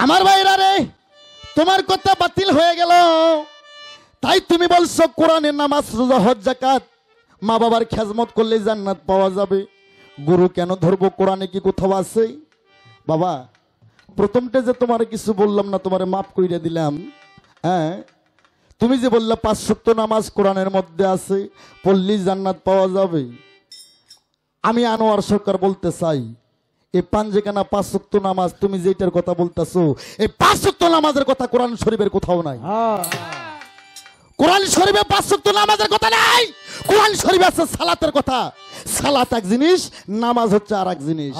আমার ভাইরা রে, তোমার কথা বাতিল হয়ে গেল। তাই তুমি বলছো কোরআনের নামাজ, রোজা, হজ, যাকাত, মা বাবার খেজমত করলে জান্নাত পাওয়া যাবে। গুরু কেন ধরবো? কোরআনে কি কোথাও আছে? বাবা, প্রথমটা যে তোমার কিছু বললাম না, তোমারে মাফ কইরে দিলাম। হ্যাঁ, তুমি যে বললা 5 ওয়াক্ত নামাজ কোরআনের মধ্যে আছে, পড়লেই জান্নাত পাওয়া যাবে। আমি আনোয়ার সরকার বলতে চাই, এই পাঞ্জেখানা 5 ওয়াক্ত নামাজ তুমি যেটার কথা বলতেছো, এই 5 ওয়াক্ত নামাজের কথা কোরআন শরীফের কোথাও নাই। কোরআন শরীফে 5 ওয়াক্ত নামাজের কথা নাই। কোরআন শরীফে আছে সালাতের কথা। সালাত এক জিনিস, নামাজ হচ্ছে আর এক জিনিস।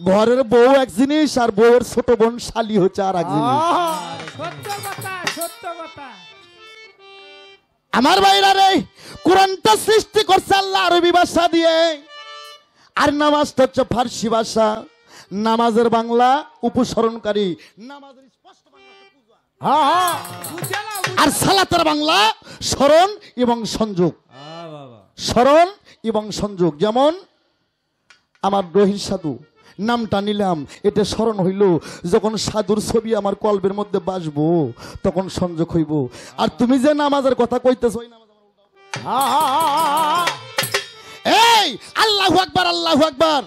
ঘরের বউ এক জিনিস, আর বউয়ের ছোট বোন শালি হচ্ছে আর এক জিনিস। আমার ভাইরা রে, কোরআনটা সৃষ্টি করছে আল্লাহ আরবি ভাষা দিয়ে, আর নামাজটা হচ্ছে ফার্সি ভাষা। নামাজের বাংলা উপসরণকারী, নামাজের স্পষ্ট বাংলা পূজা, আর সালাতের বাংলা স্মরণ এবং সংযোগ। স্মরণ এবং সংযোগ। যেমন আমার রহির সাধু নামটা নিলাম, এটা স্মরণ হইল। যখন সাধুর ছবি আমার কলবের মধ্যে বাসবো, তখন সংযোগ হইব। আর তুমি যে নামাজের কথা কইতেছো, এই আল্লাহু আকবার, আল্লাহু আকবার,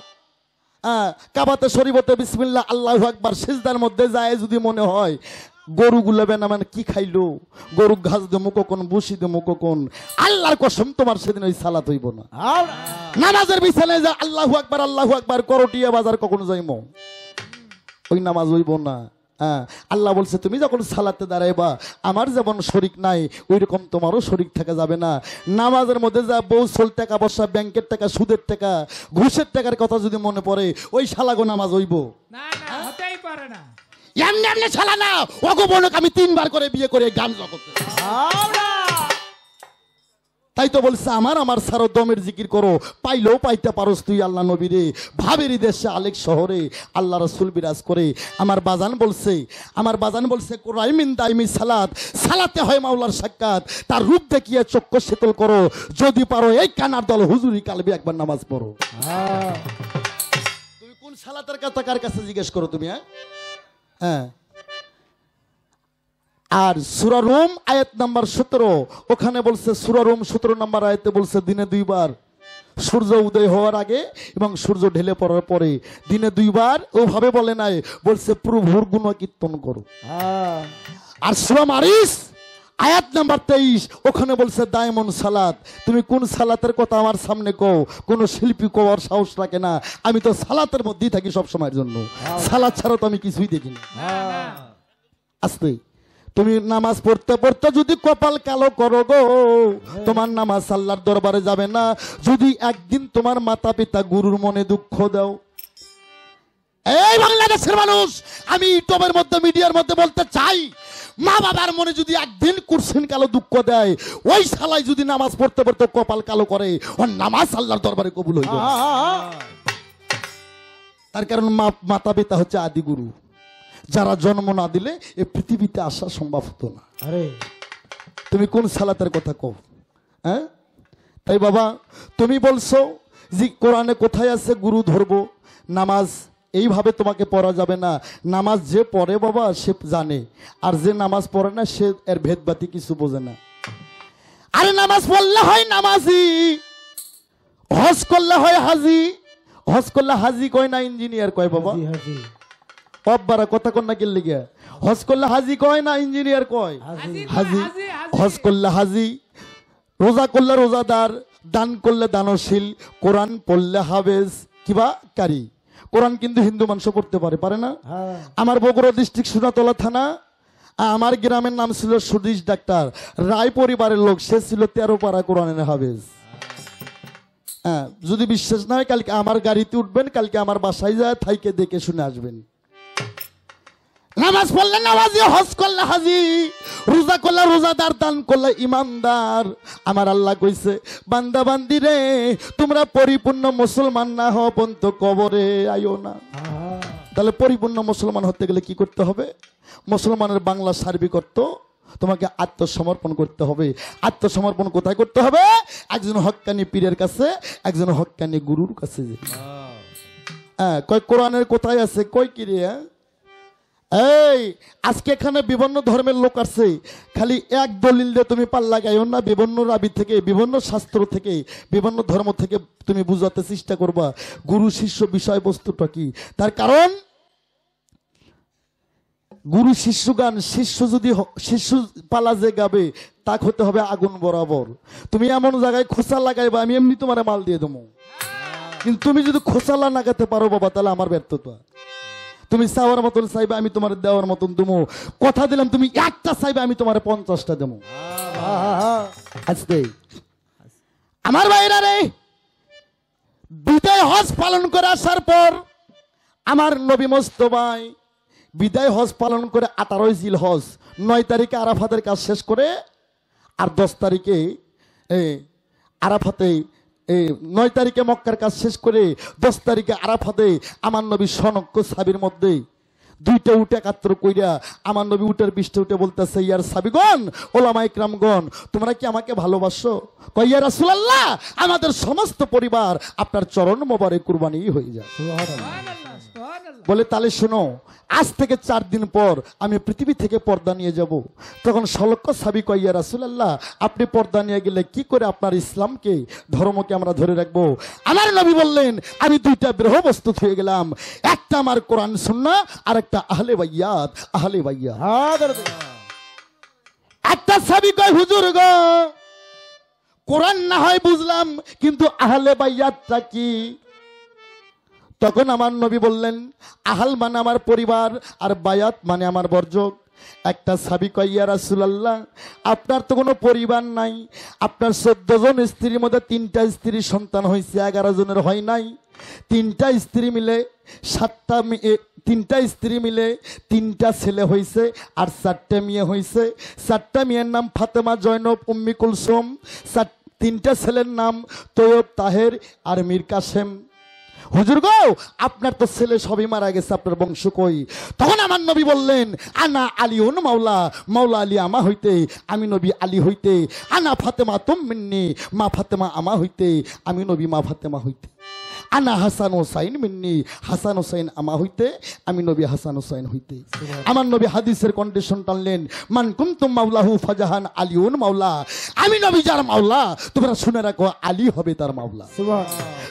কাবাতে শরীফতে বিসমিল্লাহ, আল্লাহু আকবার, সিজদার মধ্যে যায় যদি মনে হয় গরুগুলো বেনামান কি খাইলো, গরু ঘাস দে মুখ কোন, বসি দে মুখ কোন, আল্লাহর কসম তোমার সেদিন ওই সালাত হইব না। নামাজের বিছানায় যা আল্লাহু আকবার, আল্লাহু আকবার করটিয়া বাজার কখনো যাইমো, ওই নামাজ হইব না। আল্লাহ বলছে তুমি যখন সালাতে দাঁড়াইবা, আমার যেমন শরিক নাই ওই রকম তোমারও শরিক থাকা যাবে না। নামাজের মধ্যে যা বউ সোল টাকা, বর্ষা ব্যাংকের টাকা, সুদের টাকা, ঘুষের টাকার কথা যদি মনে পড়ে, ওই শালাগো নামাজ হইব না, হতেই পারে না। এমনি এমনি শালা না, ওগো বোনক আমি 3 বার করে বিয়ে করে গান জগতে। তাই তো বলছে আমার আমার সারো দমের জিকির করো, পাইলেও পাইতে পারস তুই আল্লাহ নবীরে। ভাবেরই দেশে আলেক শহরে আল্লাহ রসুল বিরাজ করে। আমার বাজান বলছে কোরআমিন দাইমি সালাত, সালাতে হয় মাওলার সাক্ষাৎ। তার রূপ দেখিয়ে চক্ষু শীতল করো, যদি পারো এই কানার দল হুজুরি কালবে একবার নামাজ পড়ো। তুমি কোন সালাতের কথা কার কাছে জিজ্ঞেস করো তুমি? হ্যাঁ, আর সূরা রুম আয়াত নাম্বার 17, ওখানে বলছে সূরা রুম 17 নম্বর আয়াতে বলছে দিনে 2 বার, সূর্য উদয় হওয়ার আগে এবং সূর্য ঢেলে পড়ার পরে, দিনে 2 বার। ওভাবে বলে নাই, বলছে প্রভুর গুণ কীর্তন করো। আর সূরা মারিস আয়াত নাম্বার 23, ওখানে বলছে দায়মন সালাত। তুমি কোন সালাতের কথা আমার সামনে কও, কোন শিল্পী কওয়ার সাহস রাখে না। আমি তো সালাতের মধ্যেই থাকি সব সময়ের জন্য, সালাত ছাড়া তো আমি কিছুই দেখি না। আস্তে, তুমি নামাজ পড়তে পড়তে যদি কপাল কালো করো গো, তোমার নামাজ আল্লাহর দরবারে যাবে না। যদি একদিন তোমার মাতা পিতা গুরুর মনে দুঃখ দাও, এই বাংলাদেশের মানুষ, আমি ইউটিউবের মধ্যে মিডিয়ার মধ্যে বলতে চাই, মা বাবার মনে যদি একদিন কুরসিন কালো দুঃখ দেয়, ওই শালাই যদি নামাজ পড়তে পড়তে কপাল কালো করে, ওর নামাজ আল্লাহর দরবারে কবুল হইবে। তার কারণ মাতা পিতা হচ্ছে আদি গুরু, যারা জন্ম না দিলে এই পৃথিবীতে আসা সম্ভব হতো না। আরে তুমি কোন সালাতের কথা কও? হ্যাঁ, তাই বাবা তুমি বলছো যে কোরআনে কোথায় আছে গুরু ধরবো, নামাজ এইভাবে তোমাকে পড়া যাবে না। নামাজ যে পড়ে বাবা সে জানে, আর যে নামাজ পড়ে না সে এর ভেদবাতি কিছু বোঝে না। আরে নামাজ পড়লে হয় নামাজি, হজ করলে হয় হাজি। হজ করলে হাজি কয় না ইঞ্জিনিয়ার কয় বাবা? অব্বারা কথা কন্যা কে লিগে হজ করলে হাজি কয় না ইঞ্জিনিয়ার কয়? হাজি। হজ করলে হাজি, রোজা করলে রোজাদার, দান করলে দানশীল, কোরআন পড়লে হাফেজ কিবা কারি। কোরআন কিন্তু হিন্দু মানুষ পড়তে পারে না। আমার বগুড়া ডিস্ট্রিক্ট সোনাতলা থানা, আমার গ্রামের নাম ছিল সুদীশ ডাক্তার, রায় পরিবারের লোক, সে ছিল 13 পারা কোরআনের হাফেজ। হ্যাঁ, যদি বিশ্বাস না হয় কালকে আমার গাড়িতে উঠবেন, কালকে আমার বাসায় যায় থাইকে দেখে শুনে আসবেন। নামাজ পড়লে নামাজি, হজ করলে হাজি, রোজা করলে রোজাদার, দান করলে ইমানদার। আমার আল্লাহ কইছে বান্দা বান্দি রে, তোমরা পরিপূর্ণ মুসলমান না হও পর্যন্ত কবরে আইও না। তাহলে পরিপূর্ণ মুসলমান হতে গেলে কি করতে হবে? মুসলমানের বাংলা সার্বিক অর্থ, তোমাকে আত্মসমর্পণ করতে হবে। আত্মসমর্পণ কোথায় করতে হবে? একজন হক্কানি পীরের কাছে, একজন হক্কানি গুরুর কাছে। হ্যাঁ, কয় কোরআনের কোথায় আছে? কয় কি রে? এই আজকে এখানে বিভিন্ন ধর্মের লোক আছে, খালি এক দলিল দিয়ে তুমি পাল্লা গাইও না। বিভিন্ন রাবি থেকে, বিভিন্ন শাস্ত্র থেকে, বিভিন্ন ধর্ম থেকে তুমি বুঝাতে চেষ্টা করবা গুরু শিষ্য বিষয়বস্তুটা কি। তার কারণ গুরু শিষ্য গান, শিষ্য যদি শিষ্য পালা যে গাবে তাক হতে হবে আগুন বরাবর। তুমি এমন জায়গায় খোসা লাগাইবা, আমি এমনি তোমার মাল দিয়ে দেবো, কিন্তু তুমি যদি খোসালা লাগাতে পারো বাবা, তাহলে আমার ব্যর্থতা। তুমি চাওয়ার মতন চাইবে, আমি তোমার দেওয়ার মতন দেবো। কথা দিলাম তুমি একটা চাইবে, আমি তোমার 50টা দেবো। আজকে আমার ভাইরা রে, বিদায় হজ পালন করে আসার পর আমার নবী মোস্তফায় বিদায় হজ পালন করে 18 জিলহজ 9 তারিখে আরাফাতের কাজ শেষ করে, আর 10 তারিখে আরাফাতে 9 তারিখে মক্কার কাজ শেষ করে 10 তারিখে আরাফাতে আমার নবী সনক্য সাবির মধ্যে 2টা উটে একাত্তর কইরা আমার নবী উটের পৃষ্ঠে উঠে বলতেছে, ইয়ার সাবিগণ, ওলামা ইকরামগণ, তোমরা কি আমাকে ভালোবাসো? কয়, ইয়া রাসূলুল্লাহ, আমাদের সমস্ত পরিবার আপনার চরণ মোবারকে কুরবানি হয়ে যায়। বলে, তাহলে শোনো, আজ থেকে 4 দিন পর আমি পৃথিবী থেকে পর্দা নিয়ে যাব। তখন সলক্ষ সাবি কয়, ইয়া রাসূলুল্লাহ, আপনি পর্দা নিয়ে গেলে কি করে আপনার ইসলামকে, ধর্মকে আমরা ধরে রাখবো? আমার নবী বললেন, আমি 2টা বিরহ বস্তু হয়ে গেলাম, একটা আমার কোরআন সুন্নাহ, আর একটা আহলে বাইয়াত। আহলে বাইয়াত একটা সাবি কয়, হুজুর গো, কোরআন না হয় বুঝলাম, কিন্তু আহলে বাইয়াতটা কি? তখন আমার নবী বললেন, আহাল মানে আমার পরিবার, আর বায়াত মানে আমার বর্জক। একটা সাবি কয়, ইয়া রাসূলুল্লাহ, আপনার তো কোনো পরিবার নাই, আপনার 14 জন স্ত্রীর মধ্যে 3টা স্ত্রী সন্তান হয়েছে, 11 জনের হয় নাই। 3টা স্ত্রী মিলে 3টা স্ত্রী মিলে 3টা ছেলে হয়েছে, আর 4টে মেয়ে হয়েছে। 4টা মেয়ের নাম ফাতেমা, জয়নব, উম্মি কুলসুম। 3টা ছেলের নাম তৈয়ব, তাহের আর মীর কাসেম। হুজুর গো, আপনার তো ছেলে সবই মারা গেছে, আপনার বংশ কই? তখন আমার নবী বললেন, আনা আলিউন মাওলা, মাওলা আলী আমা হইতে, আমি নবী আলী হইতে। আনা ফাতেমা তুম মিন্নি, মা ফাতেমা আমা হইতে, আমি নবী মা ফাতেমা হইতে। আনা হাসান হোসাইন মিন্নি, হাসান হোসাইন আমা হইতে, আমি নবী হাসান হোসাইন হইতে। আমার নবী হাদিসের কন্ডিশন টানলেন, মান কুনতুম মাওলাহু ফাজাহান আলিউন মাওলা, আমি নবী যার মাওলা, তোমরা শুনে রাখো, আলী হবে তার মাওলা।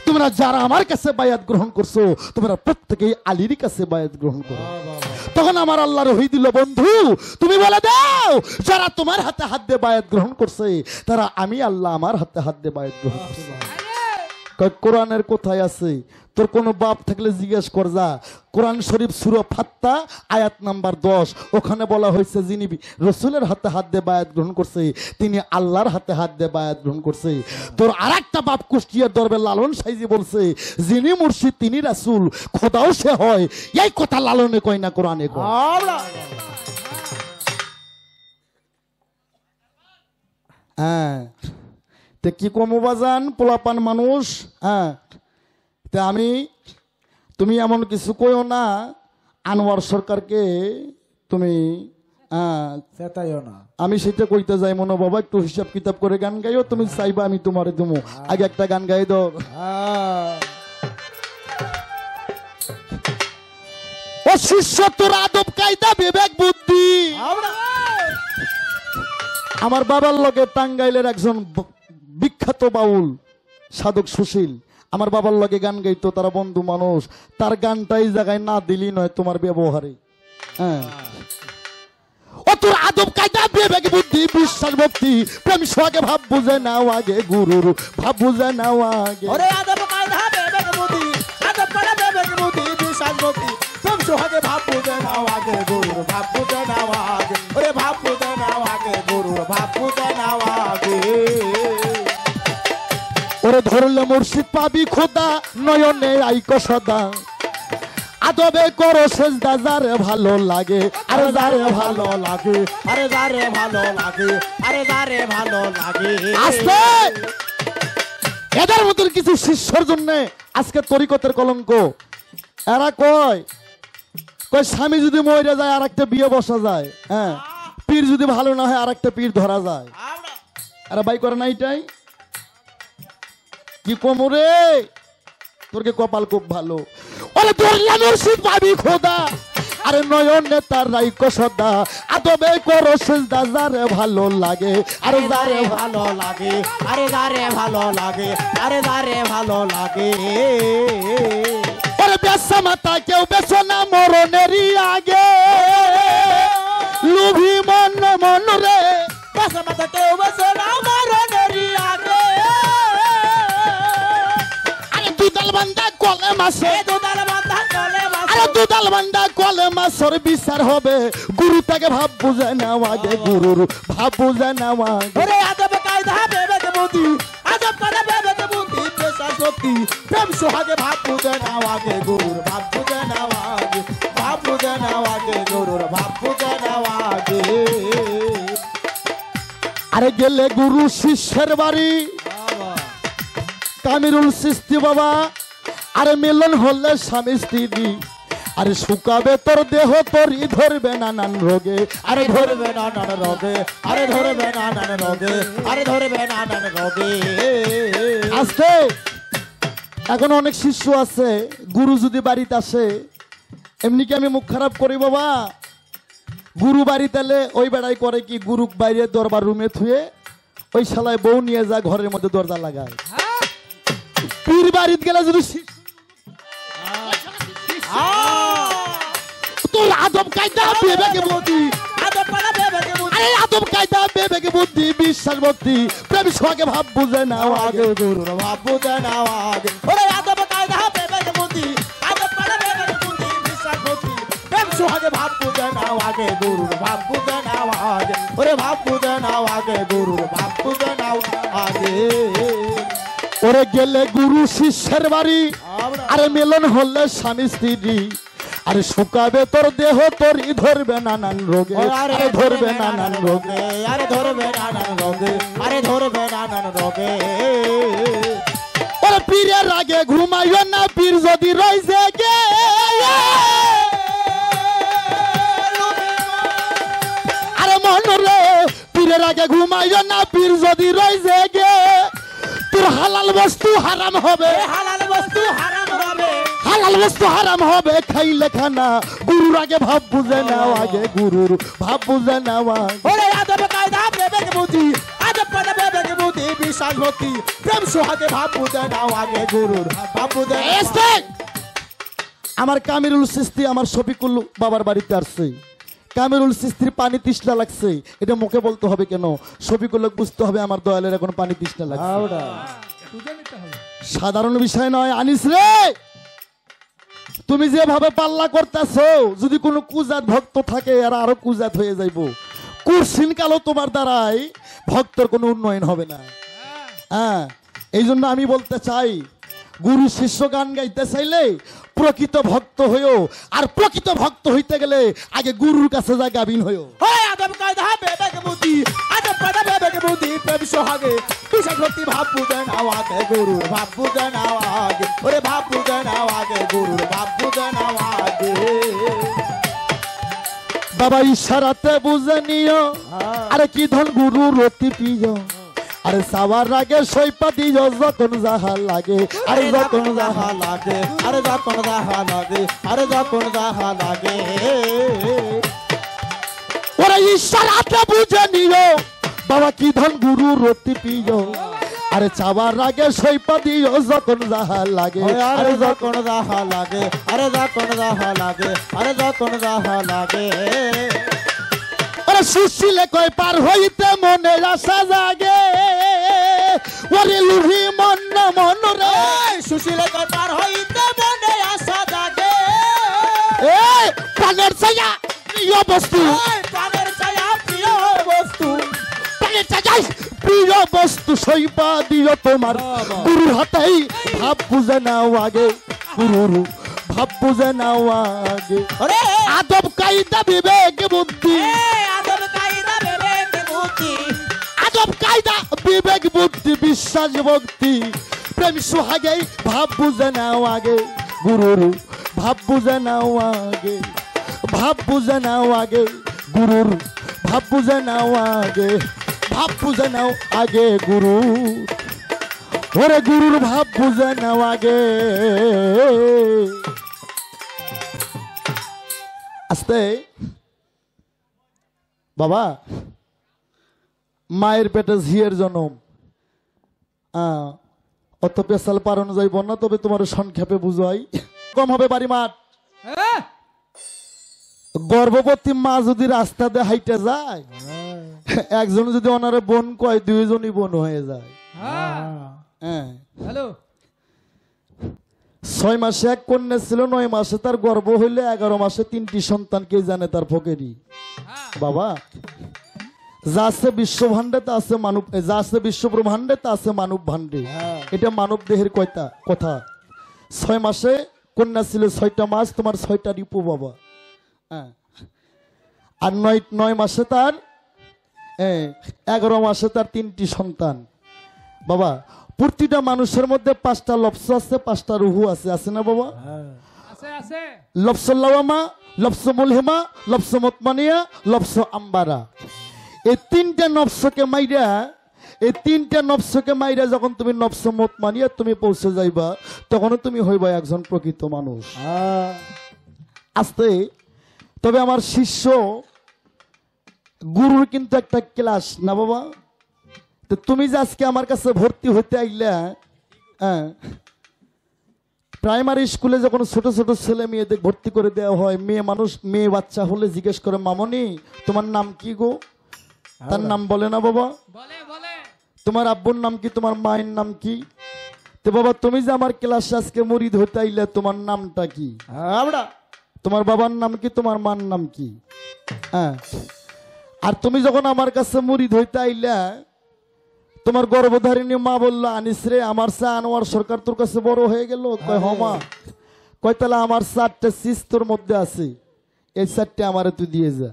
তোমরা যারা আমার কাছে বায়াত গ্রহণ করছো, তোমরা প্রত্যেকেই আলীর কাছে বায়াত গ্রহণ করো। তখন আমার আল্লাহ রহি দিল, বন্ধু তুমি বলে দাও, যারা তোমার হাতে হাত দিয়ে বায়াত গ্রহণ করছে, তারা আমি আল্লাহ আমার হাতে হাত দিয়ে বায়াত গ্রহণ করছে। কোরআনের কোথায় আছে? তোর কোনো বাপ থাকলে জিজ্ঞেস কর, যা কোরআন শরীফ সূরা ফাত্তা আয়াত নাম্বার 10, ওখানে বলা হয়েছে, যিনি রসুলের হাতে হাত দিয়ে বায়াত গ্রহণ করছে, তিনি আল্লাহর হাতে হাত দিয়ে বায়াত গ্রহণ করছে। তোর আর একটা বাপ কুষ্টিয়ার দরবে লালন সাইজি বলছে, যিনি মুর্শিদ তিনি রাসূল, খোদাও সে হয়। এই কথা লালনে কয় না, কোরআনে কয়। হ্যাঁ, তে কি কমো বাজান, পোলাপান মানুষ। হ্যাঁ, তে তুমি এমন কিছু কইও না, আনোয়ার সরকারকে তুমি আমি সেটা কইতে যাই মনো বাবা, একটু হিসাব কিতাব করে গান গাইও। তুমি চাইবা আমি তোমারে দেবো, আগে একটা গান গাই দাও। ও শিষ্য, তোর আদব কায়দা বিবেক বুদ্ধি। আমার বাবার লগে টাঙ্গাইলের একজন বিখ্যাত বাউল সাধক সুশীল আমার বাবার লগে গান গাইতো, তারা বন্ধু মানুষ। তার গানটাই জায়গায় না দিলি নয় তোমার ব্যবহারে। হ্যাঁ, ও তোর আদব কায়দা বিবেক বুদ্ধি বিশ্বাস ভক্তি প্রেম সোহাগে ভাব বুঝে নাও আগে, গুরুর ভাব বুঝে নাও আগে। ওরে আদব কায়দা বিবেক বুদ্ধি, আদব কায়দা বিবেক বুদ্ধি বিশ্বাস ভক্তি প্রেম সোহাগে ভাব বুঝে নাও আগে, গুরুর ভাব বুঝে নাও আগে। ওরে ভাব বুঝে নাও আগে, গুরুর ভাব বুঝে নাও আগে। ওরে ধরলে মুর্শিদ পাবি খোদা, নয়নে আইকো সদা, আদবে করো সেজদা যারে ভালো লাগে, আরে যারে ভালো লাগে, আরে যারে ভালো লাগে, আরে যারে ভালো লাগে। আস্তে এদের মতন কিছু শিষ্যর জন্য আজকে তরিকতের কলঙ্ক। এরা কয় স্বামী যদি মরে যায় আর একটা বিয়ে বসা যায়, হ্যাঁ, পীর যদি ভালো না হয় আর একটা পীর ধরা যায়। আরে ভাই করে না এটাই কি কোমরে, তোরকে কপাল খুব ভালো। ওরে ধরলে মুর্শিদ পাবি খোদা, আরে নয়নে তার রাইকো সদা আদবে করো সিজদা যারে ভালো লাগে আরে যারে ভালো লাগে আরে যারে ভালো লাগে আরে যারে ভালো লাগে আরে বেশা মাতা কেউ বেশো না মরণেরই আগে লুভি মন মন রে বেশা মাতা কেউ বেশো না মরণেরই আগে আরে দুদাল বান্দা কলে মাসে দুদাল বান্দা কলে মাসে আরে দুদাল বান্দা কলে মাসর বিচার হবে গুরু তাকে ভাব বুঝে নেওয়া আগে গুরুর ভাব বুঝে নেওয়া আগে ওরে আদব কায়দা বিবেক বুদ্ধি আদব কায়দা বিবেক বুদ্ধি পেশা শক্তি প্রেম সোহাগে ভাব বুঝে নেওয়া আগে গুরুর ভাব বুঝে নেওয়া আগে ভাব বুঝে নেওয়া আগে গুরুর ভাব বুঝে নেওয়া আগে আরে গেলে গুরু শিষ্যের বাড়ি কামিরুল চিশতি বাবা আরে মিলন হলে স্বামী স্ত্রী আরে শুকাবে তোর দেহ তোরই ধরবে নানান রোগে আরে ধরবে নানান রোগে আরে ধরবে নানান রোগে আরে ধরবে নানান রোগে আস্তে এখন অনেক শিষ্য আছে গুরু যদি বাড়িতে আসে এমনি কি আমি মুখ খারাপ করি বাবা গুরু বাড়িতে এলে ওই বেড়াই করে কি গুরু বাইরে দরবার রুমে থুয়ে ওই শালায় বউ নিয়ে যায় ঘরের মধ্যে দরজা লাগায় পীর বাড়িতে গেলে যদি তোর আদব কায়দা বিবেকে বুদ্ধি আদব কায়দা বিবেক বুদ্ধি আরে আদব কায়দা বিবেকে বুদ্ধি বিশ্বাস ভক্তি প্রেম সোহাগে ভাব বুঝে নাও আগে গুরুর ভাব বুঝে নেওয়া আগে ওরে আদব কায়দা বিবেক বুদ্ধি আদব কায়দা বিবেক বুদ্ধি বিশ্বাস ভক্তি প্রেম সোহাগে ভাব বুঝে নেওয়া আগে গুরুর ভাব বুঝে নেওয়া আগে ওরে ভাব বুঝে নেওয়া আগে গুরুর ভাব বুঝে নেওয়া আগে ওরে গেলে গুরু শিষ্যের বাড়ি আরে মিলন হলে স্বামী স্ত্রী আরে শুকাবে তোর দেহ তোরই ধরবে নানান রোগে আরে ধরবে নানান রোগে আরে ধরবে নানান রোগে আরে ধরবে নানান রোগে ওরে পীরের আগে ঘুমাইও না পীর যদি রইছে গে আরে মন রে পীরের আগে ঘুমাইও না পীর যদি রইছে গে তোর হালাল বস্তু হারাম হবে হালাল বস্তু হারাম হবে হালাল বস্তু হারাম হবে খাইলে খানা গুরুর আগে ভাব বুঝে নাও আগে গুরুর ভাব বুঝে নাও ওরে আদব কায়দা বিবেক বুদ্ধি আদব কায়দা বিবেক বুদ্ধি বিশ্বাস ভক্তি প্রেম সোহাগে ভাব বুঝে নাও আগে গুরুর ভাব বুঝে আমার কামিরুল চিশতি আমার শফিকুল বাবার বাড়িতে আসছে কামিরুল চিশতির পানি তৃষ্ণা লাগছে এটা মুখে বলতে হবে কেন শফিকুল বুঝতে হবে আমার দয়ালের এখন পানি তৃষ্ণা লাগছে সাধারণ বিষয় নয় আনিস রে তুমি যেভাবে পাল্লা করতেছো যদি কোনো কুজাত ভক্ত থাকে আর আরো কুজাত হয়ে যাইব কুরসিন কালো তোমার দ্বারাই ভক্তর কোনো উন্নয়ন হবে না হ্যাঁ এই জন্য আমি বলতে চাই গুরু শিষ্য গান গাইতে চাইলে প্রকৃত ভক্ত হইও আর প্রকৃত ভক্ত হইতে গেলে আগে গুরুর কাছে যা গাবিন হইও ওরে আদব কায়দা বিবেক বুদ্ধি আদব কায়দা বিবেক বুদ্ধি প্রেম সোহাগে বিশ্বাস ভক্তি ভাব বুঝে নাও আগে গুরুর ভাব বুঝে নাও আগে ওরে ভাব বুঝে নাও আগে গুরুর ভাব বুঝে নাও আগে বাবা ইশারাতে বুঝে নিও আরে কি ধন গুরু রতি পিও আরে সাবার আগে সইপা দিও যখন যাহা লাগে আরে যখন যাহা লাগে আরে যখন যাহা লাগে আরে যখন যাহা লাগে ওরে ইশারাতে বুঝে নিও বাবা কি ধন গুরু রতি পিও আরে চাবার আগে সইপা দিও যখন যাহা লাগে আরে যখন যাহা লাগে আরে যখন যাহা লাগে আরে যখন যাহা লাগে ওরে সুশীলে কয় পার হইতে মনে আশা জাগে ওরে লুহি মন মন রে সুশীলে কয় পার হইতে মনে আশা জাগে এই প্রাণের ছায়া প্রিয় বস্তু প্রাণের ছায়া প্রিয় বস্তু প্রাণের ছায়া প্রিয় বস্তু সইপা দিও তোমার গুরু হাতেই ভাব বুঝে নাও আগে গুরুর ভাব বুঝে নাও আগে আদব কায়দা বিবেক বুদ্ধি আদব কায়দা বিবেক বুদ্ধি আদব কায়দা বিবেক বুদ্ধি বিশ্বাস ভক্তি প্রেম সোহাগে ভাব বুঝে নাও আগে গুরুর ভাব বুঝে নাও আগে ভাব বুঝে নাও আগে গুরুর ভাব বুঝে নাও আগে ভাব বুঝে নাও আগে গুরু ওরে গুরুর ভাব বুঝে নাও আগে আস্তে বাবা মায়ের পেটে ঝিয়ের জন্ম অত পেশাল পারানো যাইব না, তবে তোমার সংক্ষেপে বুঝাই। কম হবে বাড়ি মাঠ। গর্ভবতী মা যদি রাস্তা দিয়ে হাইটে যায়, একজন যদি ওনারে বোন কয়, দুইজনই বোন হয়ে যায়। হ্যাঁ, 6 মাসে এক কন্যা ছিল, 9 মাসে তার গর্ভ হইলে 11 মাসে 3টি সন্তান, কে জানে তার ফকেরি। বাবা যা আছে বিশ্ব ভাণ্ডে তা আছে মানব, যা আছে বিশ্ব ব্রহ্মাণ্ডে তা আছে মানব ভাণ্ডে। এটা মানব দেহের কথা। 6 মাসে কন্যা ছিল, 6টা মাস তোমার 6টা রিপু বাবা। আর 9 মাসে তার 11 মাসে তার 3টি সন্তান। বাবা প্রতিটা মানুষের মধ্যে 5টা লফস আছে, 5টা রুহু আছে, আছে না বাবা? লফসুল্লাওয়ামা, লফস মুলহিমা, লফস মুতমানিয়া, লফস আম্বারা। এই 3টা নফসকে মাইরা যখন তুমি নফস মুতমানিয়া তুমি পৌঁছে যাইবা, তখন তুমি হইবা একজন প্রকৃত মানুষ। আস্তে তবে আমার শিষ্য গুরুর কিন্তু একটা ক্লাস না বাবা। তো তুমি যে আজকে আমার কাছে ভর্তি হইতে আইলা, প্রাইমারি স্কুলে যখন ছোট ছোট ছেলে মেয়েদের ভর্তি করে দেওয়া হয়, মেয়ে বাচ্চা হলে জিজ্ঞেস করে, মামনি তোমার নাম কি গো? তার নাম বলে না বাবা? তোমার আব্বুর নাম কি, তোমার মায়ের নাম কি? তো বাবা তুমি যে আমার ক্লাসে আজকে মুরিদ হইতে আইলে, তোমার নামটা কি? তোমার বাবার নাম কি, তোমার মার নাম কি? আর তুমি যখন আমার কাছে মুরিদ হইতে আইলা, তোমার গর্ভধারিণী মা বললো, আনিস রে আমার চা আনোয়ার সরকার তোর কাছে বড় হয়ে গেল। কয় হমা, কয় তাহলে আমার 4টা সিস তোর মধ্যে আছে, এই 4টে আমারে তুই দিয়ে যা।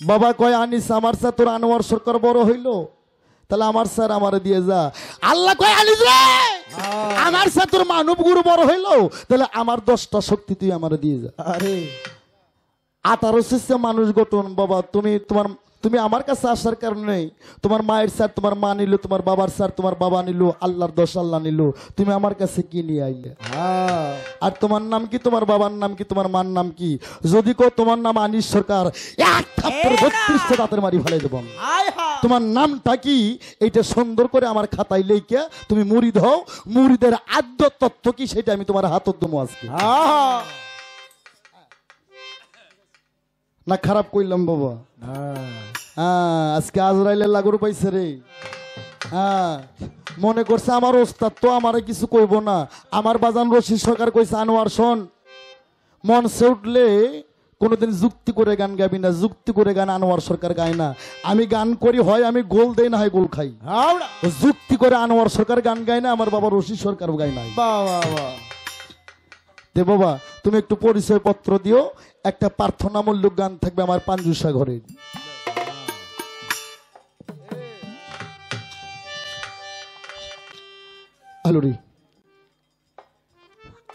বাবা কয় আনিস আমার চা তোর আনোয়ার সরকার বড় হইলো, তাহলে আমার স্যার আমারে দিয়ে যা। আল্লাহ কয় আনিস রে আমার চা তোর মানব গুরু বড় হইলো, তাহলে আমার 10টা শক্তি তুই আমারে দিয়ে যা। আরে 18 শিষ্য মানুষ গঠন। বাবা তুমি আমার কাছে আসার কারণে তোমার মায়ের স্যার তোমার মা নিল, তোমার বাবার স্যার তোমার বাবা নিল, আল্লাহর 10 আল্লাহ নিল, তুমি আমার কাছে কি নিয়ে আইলে? আর তোমার নাম কি, তোমার বাবার নাম কি, তোমার মার নাম কি? যদি কো তোমার নাম আনিস সরকার, এক থাপ্পড় 32টা দাঁতের মারি ফেলে দেব। তোমার নামটা কি এইটা সুন্দর করে আমার খাতায় লেখা তুমি মুরিদ হও, মুরিদের আদ্য তত্ত্ব কি সেটা আমি তোমার হাতত দেবো আজকে। না খারাপ কইলাম বাবা? আজকে আজরাইলের লাগুর পাইছে রে। মনে করছে আমার ওস্তাদ তো আমারে কিছু কইব না। আমার বাজান রশিদ সরকার কইছে, আনোয়ার শোন, মঞ্চে উঠলে কোনোদিন যুক্তি করে গান গাবি না, যুক্তি করে গান আনোয়ার সরকার গায় না। আমি গান করি, হয় আমি গোল দেই না হয় গোল খাই। যুক্তি করে আনোয়ার সরকার গান গায় না, আমার বাবা রশিদ সরকার গায় না। দে বাবা তুমি একটু পরিচয় পত্র দিও, একটা প্রার্থনামূলক গান থাকবে আমার পাঞ্জুসা ঘরে।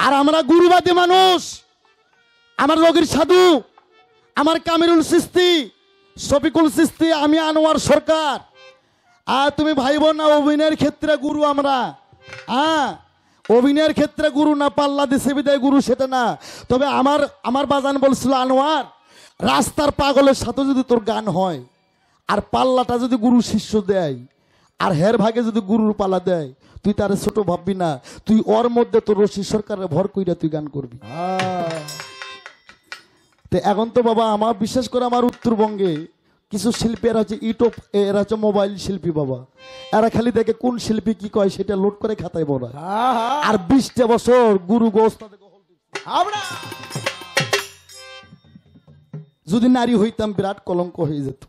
আর আমরা গুরুবাদী মানুষ, আমার রোগীর সাধু, আমার কামিরুল সিস্তি, শফিকুল সিস্তি, আমি আনোয়ার সরকার। আর তুমি ভাইব না অভিনয়ের ক্ষেত্রে গুরু আমরা। অভিনয়ের ক্ষেত্রে গুরু না, পাল্লা দিছে বিদায় গুরু সেটা না। তবে আমার বাজান বলছিল, আনোয়ার রাস্তার পাগলের সাথে যদি তোর গান হয়, আর পাল্লাটা যদি গুরু শিষ্য দেয়, আর হের ভাগে যদি গুরুর পাল্লা দেয়, তুই তারে ছোট ভাববি না, তুই ওর মধ্যে তোর রশিদ সরকারের ভর কইরা তুই গান করবি। তো এখন তো বাবা আমার বিশেষ করে আমার উত্তরবঙ্গে কিছু শিল্পী এরা হচ্ছে ইউটিউব, এরা হচ্ছে মোবাইল শিল্পী বাবা। এরা খালি দেখে কোন শিল্পী কি কয় সেটা লোড করে খাতায় বড়। আর 20টা বছর গুরু গোস্ত যদি নারী হইতাম বিরাট কলঙ্ক হয়ে যেত।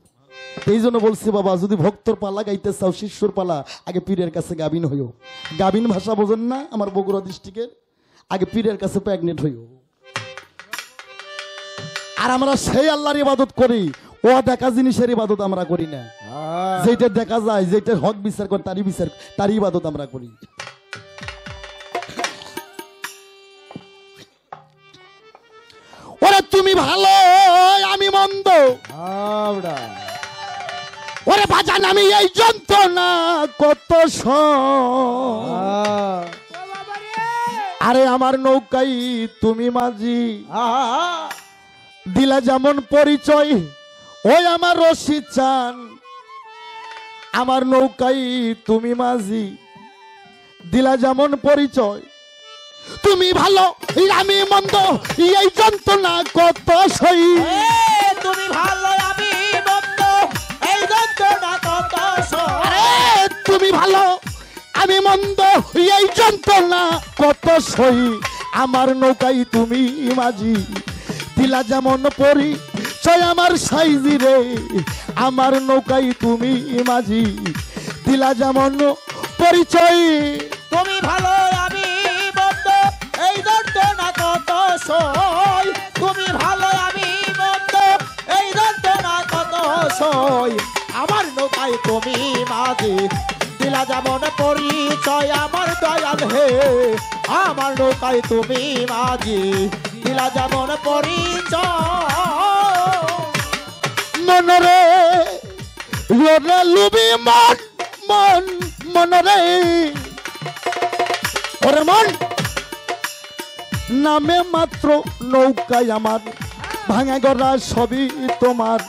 এই জন্য বলছি বাবা, যদি ভক্তর পালা গাইতে চাও, শিষ্যর পালা, আগে পীরের কাছে গাবিন হইও। গাবিন ভাষা বোঝেন না আমার বগুড়া ডিস্ট্রিক্টের? আগে পীরের কাছে প্রেগনেন্ট হইও। আর আমরা সেই আল্লাহর ইবাদত করি, ও দেখা জিনিসের ইবাদত আমরা করি না। যেটা দেখা যায়, যেটা হক বিচার করে তারই ইবাদত আমরা করি। ওরে তুমি ভালো আমি মন্দ, ওরে বাজান আমি এই যন্ত্রণা কত আরে আমার নৌকাই তুমি মাঝি, দিলা যেমন পরিচয় ওই আমার রশি চান, আমার নৌকাই তুমি মাঝি। দিলা যেমন পরিচয় তুমি ভালো আমি মন্দ, এই যন্ত্রণা কত সই। তুমি ভালো আমি মন্দ, এই যন্ত্রণা কত সই। তুমি ভালো আমি মন্দ, এই যন্ত্রণা কত সই। আমার নৌকাই তুমি মাঝি। দিলা যেমন পরিচয় আমার সাইজি রে, আমার নৌকাই তুমি মাঝি। দিলা যেমন পরিচয় তুমি ভালো আমি মন্দ, এই যন্ত্রণা কত সই। তুমি ভালো আমি মন্দ, এই যন্ত্রণা কত সই। আমার নৌকায় তুমি মাঝি। দিলা যেমন পরিচয় আমার দয়াল হে, আমার নৌকায় তুমি মাঝি। দিলা যেমন পরিচয়। মনরে লোরে লুবি মন মন মনরে, ওরে মন নামে মাত্র নৌকায় আমার, ভাঙা গড়া সবই তোমার।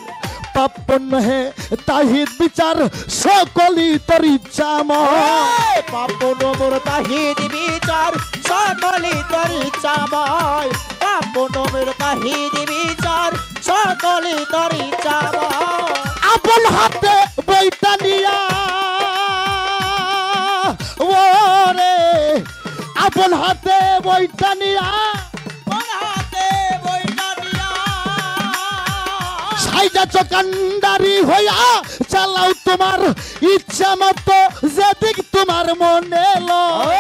পাপ হে তাহিদ বিচার সকলই তোর ইচ্ছা ময়। পাপ নমর তাহিদ বিচার সকলই তোর ইচ্ছাময়। পাপ নমর তাহিদ বিচার সকলই তোর ইচ্ছাময়। আপন হাতে বইটা নিয়া ওরে, আপন হাতে বইটা নিয়া ওর হাতে বইটা নিয়া সাইজা চকান্ডারি হইয়া চালাও তোমার ইচ্ছা মতো, যেদিক তোমার মনে লয়।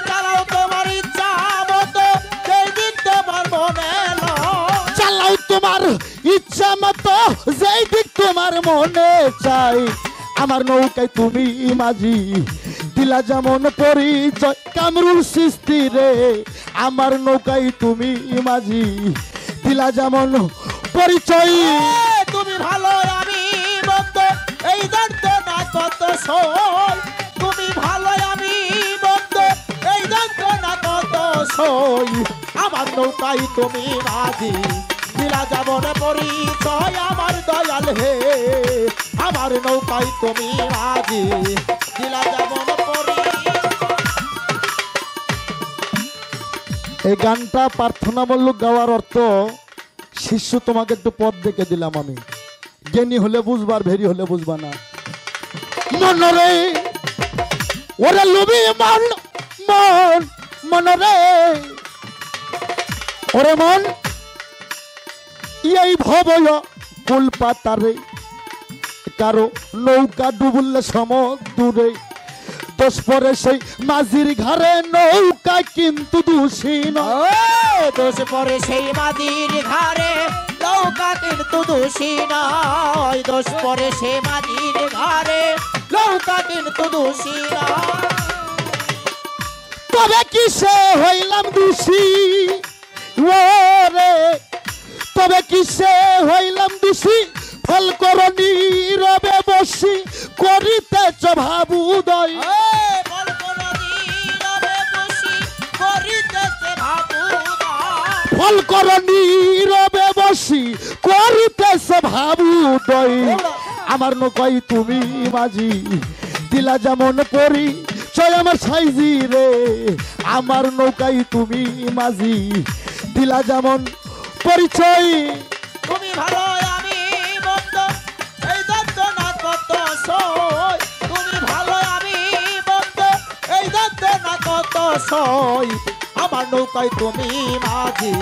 চালাও তোমার ইচ্ছা মতো, যেদিক তোমার মনে লয়। চালাও তোমার ইচ্ছা মতো, যেই দিক তোমার মনে চাই। আমার নৌকায় তুমি মাঝি। দিলা যেমন পরিচয় কামরুল সৃষ্টি রে, আমার নৌকায় তুমি মাঝি। দিলা যেমন পরিচয় তুমি ভালো আমি মন্দ, এই যন্ত্রণা কত সই। তুমি ভালো আমি মন্দ, এই যন্ত্রণা কত সই। আমার নৌকায় তুমি মাঝি। দিলা যেমন পরিচয় আমার দয়াল হে, আমার নৌকায় তুমি মাঝি। দিলা যেমন পরিচয়। এই গানটা প্রার্থনামূলক গাওয়ার অর্থ, শিষ্য তোমাকে একটু পথ দেখে দিলাম আমি, জ্ঞানী হলে বুঝবার, ভেরি হলে বুঝবা না। মনরে ওরে লুবি মন মন মনরে, ওরে মন এই ভবয় কুল পাতারে, কারো নৌকা ডুবুলে সমুদ্রে। দোষ পরে সেই মাঝির ঘরে, নৌকা কিন্তু দোষী নয়। দোষ পরে সেই মাদির ঘরে, নৌকা কিন্তু দোষী নয়। দোষ পরে সে মাদির ঘরে, নৌকা কিন্তু দোষী নয়। তবে কিসে হইলাম দোষী ওরে, তবে কিসে হইলাম দোষী। ফল করণী রবে বসি করিতেছ ভাবুদয়। ফল করণী রবে বসি করিতেছ ভাবুদয়। আমার নৌকায় তুমি মাঝি। দিলা যেমন পরিচয় আমার সাইজি রে, আমার নৌকায় তুমি মাঝি। দিলা যেমন পরিচয় তুমি ভালো আমি মন্দ, এই যন্ত্রণা কত সই। তুমি ভালো আমি মন্দ, এই যন্ত্রণা কত সই। আমার নৌকায় তুমি মাঝি।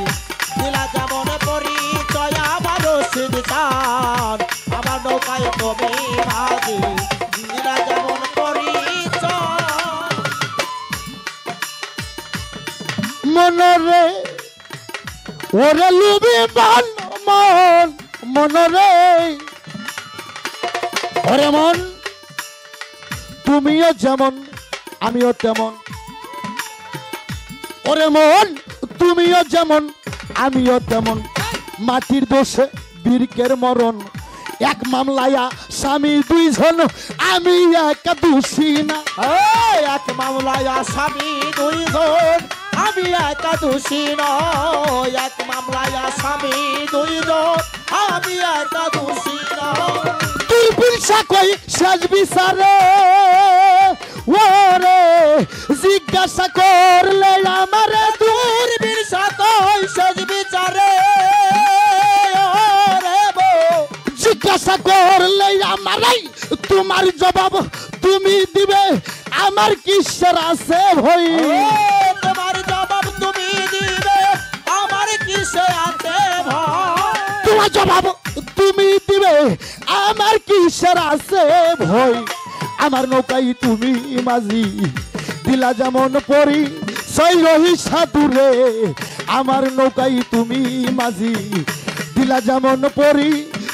দিলা যেমন পরিচয় আমার রশিদ চান, আমার নৌকায় তুমি মাঝি। দিলা যেমন পরিচয়। মনরে ওরে লুবি মন মন মনরে, ওরে মন তুমিও যেমন আমিও তেমন। ওরে মন তুমিও যেমন আমিও তেমন। মাটির দোষে বীরকের মরণ, এক মামলায়া স্বামী দুইজন, আমি একা দোষী না। এক মামলায় আসামি দুইজন, আমি একা দোষী নয়, এক মামলায় আসামি দুইজন, আমি একা দোষী নয়। তুই পিলসা কই শেষ বিচারে ওরে জিজ্ঞাসা করলে আমারে তোর বিরসা কই শেষ বিচারে রে বউ। জিজ্ঞাসা করলে আমারে তোমার জবাব তুমি দিবে, আমার কিসের আছে ভই? তোমার জবাব তুমি দিবে, আমার কিসে আছে ভয়? তোমার জবাব তুমি দিবে, আমার কিসের আছে ভয়? আমার নৌকাই তুমি মাঝি দিলা যেমন পরি সই রহি সাধুরে, আমার নৌকাই তুমি মাঝি দিলা যেমন পরি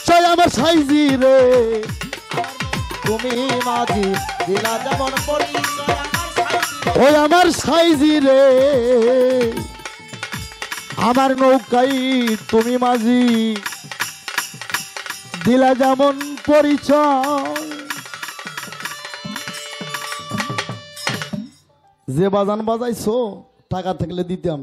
সই আমার সাইজি রে। তুমি মাঝি দিলা যেমন পরিচয় আমার সাইজি। ওই আমার সাইজি রে, আমার নৌকাই তুমি মাঝি দিলা যেমন পরিচয়। যে বাজান বাজাইছো টাকা থাকলে দিতাম।